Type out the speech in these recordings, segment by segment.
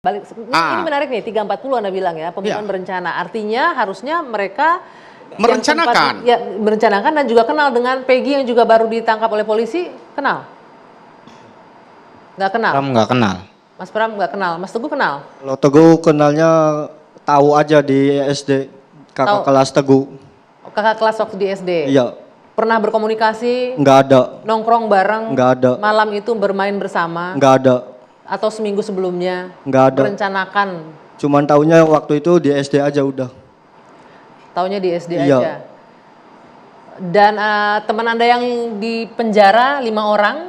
Ini menarik nih, 340 Anda bilang ya, pembunuhan berencana. Artinya harusnya mereka merencanakan. Merencanakan dan juga kenal dengan Peggy yang juga baru ditangkap oleh polisi, kenal? Nggak kenal? Nggak kenal. Mas Pram nggak kenal, Mas Teguh kenal? Kalau Teguh kenalnya tahu aja di SD, kakak kelas Teguh. Kakak kelas waktu di SD? Iya. Pernah berkomunikasi? Nggak ada. Nongkrong bareng? Nggak ada. Malam itu bermain bersama? Nggak ada. Atau seminggu sebelumnya? Nggak ada. Merencanakan? Cuman taunya waktu itu di SD aja udah. Taunya di SD iya. aja? Dan teman Anda yang di penjara 5 orang,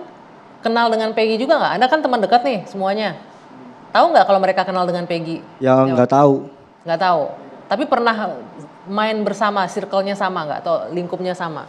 kenal dengan Peggy juga nggak? Anda kan teman dekat nih semuanya. Tahu nggak kalau mereka kenal dengan Peggy? Ya nggak tahu. Nggak tahu. Tapi pernah main bersama, circle-nya sama nggak? Atau lingkupnya sama?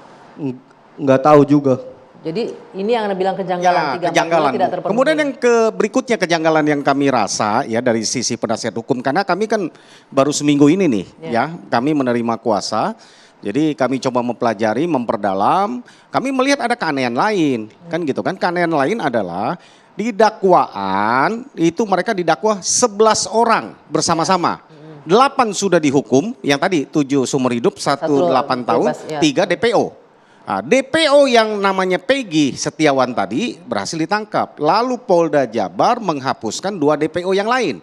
Nggak tahu juga. Jadi ini yang Anda bilang kejanggalan, ya, kejanggalan. Tidak terpenuhi. Kemudian yang berikutnya kejanggalan yang kami rasa ya dari sisi penasihat hukum, karena kami kan baru seminggu ini nih ya kami menerima kuasa. Jadi kami coba mempelajari, memperdalam, kami melihat ada keanehan lain, kan gitu kan. Keanehan lain adalah di dakwaan itu mereka didakwa 11 orang bersama-sama. 8 sudah dihukum, yang tadi 7 seumur hidup, 1 8 tahun, 3 DPO. Nah, DPO yang namanya Peggy Setiawan tadi berhasil ditangkap. Lalu Polda Jabar menghapuskan 2 DPO yang lain.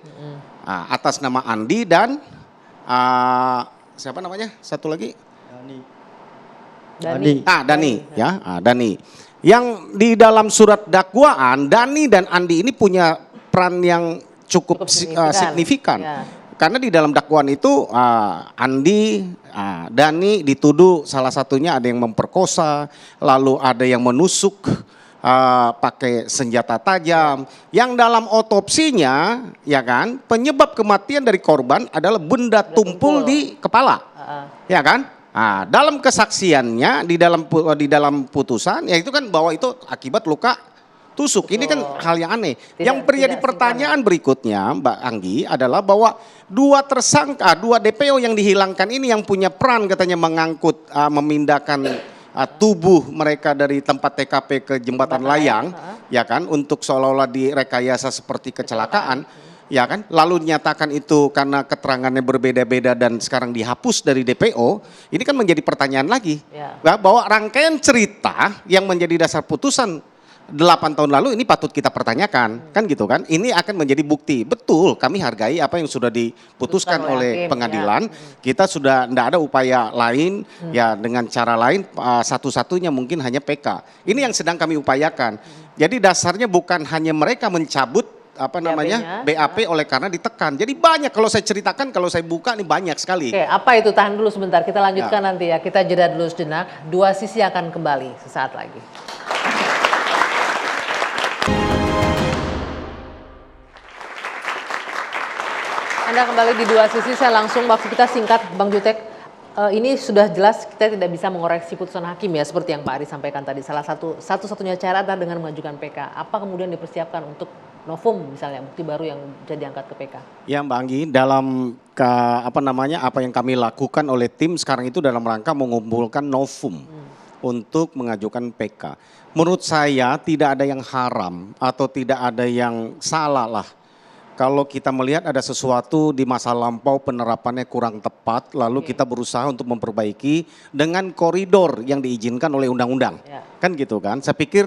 Nah, atas nama Andi dan siapa namanya? Satu lagi? Dani. Dani ya, Dani. Yang di dalam surat dakwaan Dani dan Andi ini punya peran yang cukup signifikan. Ya. Karena di dalam dakwaan itu Andi, Dani dituduh salah satunya ada yang memperkosa, lalu ada yang menusuk pakai senjata tajam. Yang dalam otopsinya, ya kan, penyebab kematian dari korban adalah benda tumpul di kepala, ya kan? Nah, dalam kesaksiannya di dalam putusan, ya itu kan bahwa itu akibat luka tusuk. Ini kan hal yang aneh. Yang menjadi pertanyaan berikutnya, Mbak Anggi, adalah bahwa 2 tersangka, 2 DPO yang dihilangkan ini yang punya peran katanya mengangkut, memindahkan tubuh mereka dari tempat TKP ke jembatan layang, ya kan, untuk seolah-olah direkayasa seperti kecelakaan, ya kan. Lalu dinyatakan itu karena keterangannya berbeda-beda dan sekarang dihapus dari DPO. Ini kan menjadi pertanyaan lagi, bahwa rangkaian cerita yang menjadi dasar putusan 8 tahun lalu ini patut kita pertanyakan, kan gitu kan. Ini akan menjadi bukti. Betul, kami hargai apa yang sudah diputuskan oleh pengadilan. Kita sudah tidak ada upaya lain, ya dengan cara lain, satu-satunya mungkin hanya PK. Ini yang sedang kami upayakan. Jadi dasarnya bukan hanya mereka mencabut BAP oleh karena ditekan. Jadi banyak kalau saya ceritakan, kalau saya buka ini banyak sekali. Oke, apa itu? Tahan dulu sebentar, kita lanjutkan nanti ya. Kita jeda dulu sejenak. 2 sisi akan kembali sesaat lagi. Anda kembali di 2 sisi, saya langsung waktu kita singkat Bang Jutek. Ini sudah jelas kita tidak bisa mengoreksi putusan hakim ya, seperti yang Pak Ari sampaikan tadi. Satu-satunya cara adalah dengan mengajukan PK. Apa kemudian dipersiapkan untuk novum misalnya, bukti baru yang bisa diangkat ke PK? Ya Mbak Anggi, dalam apa yang kami lakukan oleh tim sekarang itu dalam rangka mengumpulkan novum untuk mengajukan PK. Menurut saya tidak ada yang haram atau tidak ada yang salah lah. Kalau kita melihat ada sesuatu di masa lampau penerapannya kurang tepat, lalu kita berusaha untuk memperbaiki dengan koridor yang diizinkan oleh undang-undang. Kan gitu kan, saya pikir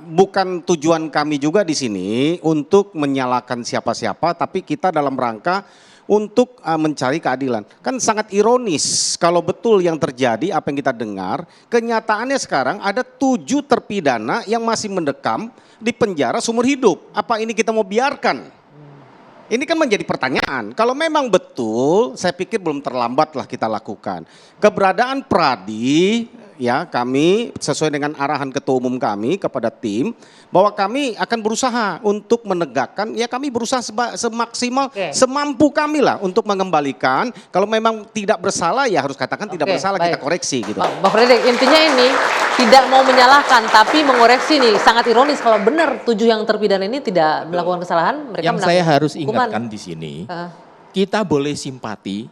bukan tujuan kami juga di sini untuk menyalahkan siapa-siapa, tapi kita dalam rangka untuk mencari keadilan. Kan sangat ironis kalau betul yang terjadi apa yang kita dengar, kenyataannya sekarang ada 7 terpidana yang masih mendekam di penjara seumur hidup. Apa ini kita mau biarkan? Ini kan menjadi pertanyaan. Kalau memang betul, saya pikir belum terlambat lah kita lakukan. Keberadaan Pradi, ya kami sesuai dengan arahan ketua umum kami kepada tim, bahwa kami akan berusaha untuk menegakkan, ya kami berusaha semaksimal, semampu kami lah untuk mengembalikan. Kalau memang tidak bersalah ya harus katakan tidak bersalah, kita koreksi gitu. Bang Fredrik, intinya ini tidak mau menyalahkan tapi mengoreksi nih. Sangat ironis kalau benar 7 yang terpidana ini tidak melakukan kesalahan, mereka yang saya harus ingatkan di sini, kita boleh simpati,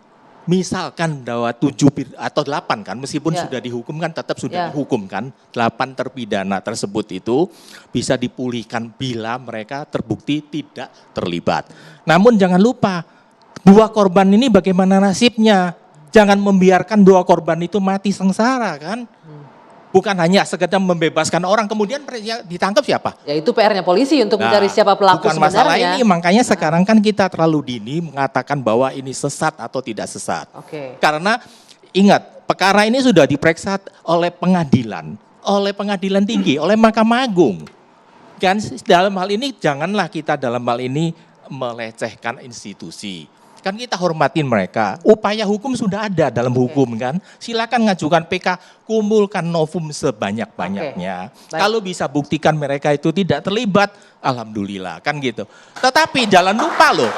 misalkan bahwa 7 atau 8 kan, meskipun sudah dihukum kan tetap sudah dihukum kan, 8 terpidana tersebut itu bisa dipulihkan bila mereka terbukti tidak terlibat. Namun jangan lupa, 2 korban ini bagaimana nasibnya? Jangan membiarkan 2 korban itu mati sengsara kan. Bukan hanya sekedar membebaskan orang, kemudian ditangkap siapa? Ya itu PR-nya polisi untuk mencari siapa pelaku bukan sebenarnya. Masalah ini, makanya sekarang kan kita terlalu dini mengatakan bahwa ini sesat atau tidak sesat. Karena ingat, perkara ini sudah diperiksa oleh pengadilan tinggi, oleh Mahkamah Agung. Kan dalam hal ini janganlah kita dalam hal ini melecehkan institusi. Kan kita hormatin mereka, upaya hukum sudah ada dalam hukum kan. Silakan ngajukan PK, kumpulkan novum sebanyak-banyaknya. Kalau bisa buktikan mereka itu tidak terlibat, alhamdulillah kan gitu. Tetapi jangan lupa loh,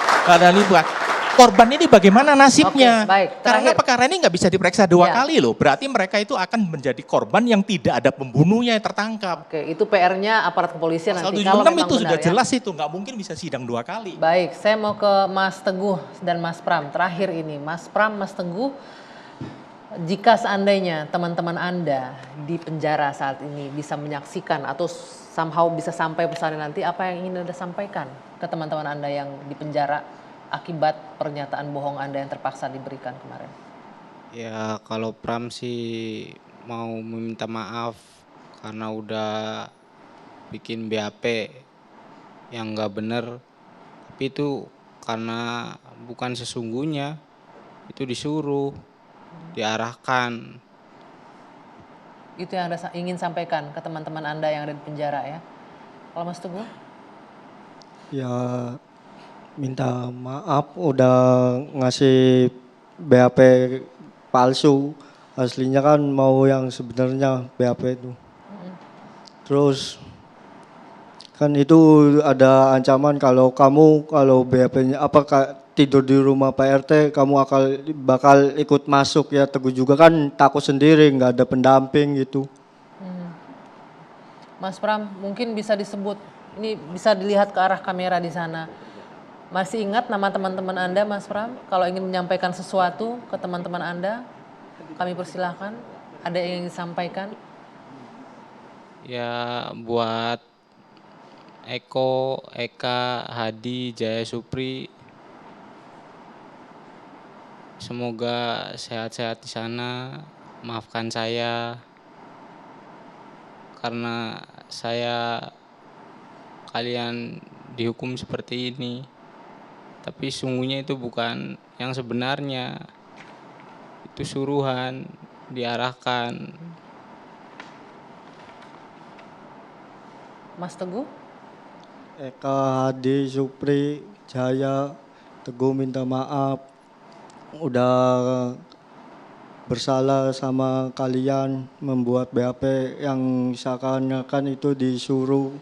korban ini bagaimana nasibnya? Karena perkara ini nggak bisa diperiksa 2 kali loh. Berarti mereka itu akan menjadi korban yang tidak ada pembunuhnya yang tertangkap. Itu PR-nya aparat kepolisian nanti. Kalau memang itu sudah jelas itu, nggak mungkin bisa sidang 2 kali. Baik, saya mau ke Mas Teguh dan Mas Pram. Terakhir ini, Mas Pram, Mas Teguh, jika seandainya teman-teman Anda di penjara saat ini bisa menyaksikan atau somehow bisa sampai pesan nanti, apa yang ingin Anda sampaikan ke teman-teman Anda yang di penjara akibat pernyataan bohong Anda yang terpaksa diberikan kemarin? Ya kalau Pram sih mau meminta maaf karena udah bikin BAP yang nggak bener. Tapi itu karena bukan sesungguhnya, itu disuruh, diarahkan. Itu yang Anda ingin sampaikan ke teman-teman Anda yang ada di penjara ya? Kalau Mas Teguh? Ya minta maaf udah ngasih BAP palsu, aslinya kan mau yang sebenarnya BAP itu. Terus kan itu ada ancaman kalau BAP-nya tidur di rumah Pak RT, kamu bakal ikut masuk ya. Teguh juga kan takut sendiri, nggak ada pendamping gitu. Mas Pram, mungkin bisa disebut, ini bisa dilihat ke arah kamera di sana. Masih ingat nama teman-teman Anda, Mas Pram? Kalau ingin menyampaikan sesuatu ke teman-teman Anda, kami persilahkan. Ada yang ingin disampaikan? Ya buat Eko, Eka, Hadi, Jaya Supri, semoga sehat-sehat di sana. Maafkan saya karena kalian dihukum seperti ini. Tapi sungguhnya itu bukan yang sebenarnya. Itu suruhan, diarahkan. Mas Teguh? Eka, Hadi, Supri, Jaya, Teguh minta maaf. Udah bersalah sama kalian membuat BAP yang seakan-akan itu disuruh.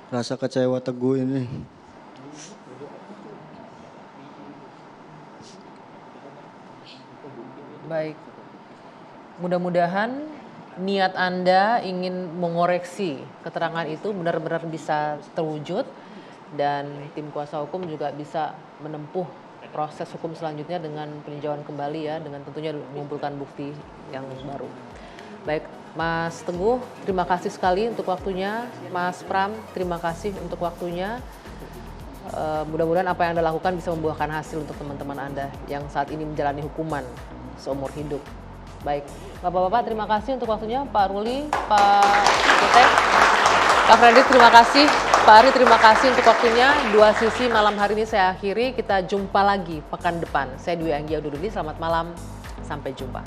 Rasa kecewa Teguh ini. Baik. Mudah-mudahan niat Anda ingin mengoreksi keterangan itu benar-benar bisa terwujud dan tim kuasa hukum juga bisa menempuh proses hukum selanjutnya dengan peninjauan kembali ya, dengan tentunya mengumpulkan bukti yang baru. Baik, Mas Teguh, terima kasih sekali untuk waktunya. Mas Pram, terima kasih untuk waktunya. Mudah-mudahan apa yang Anda lakukan bisa membuahkan hasil untuk teman-teman Anda yang saat ini menjalani hukuman seumur hidup. Baik, Bapak-Bapak terima kasih untuk waktunya. Pak Ruli, Pak Jutek, Kak Fredrik terima kasih. Pak Ari terima kasih untuk waktunya. Dua Sisi malam hari ini saya akhiri. Kita jumpa lagi pekan depan. Saya Dwi Anggia undur diri. Selamat malam. Sampai jumpa.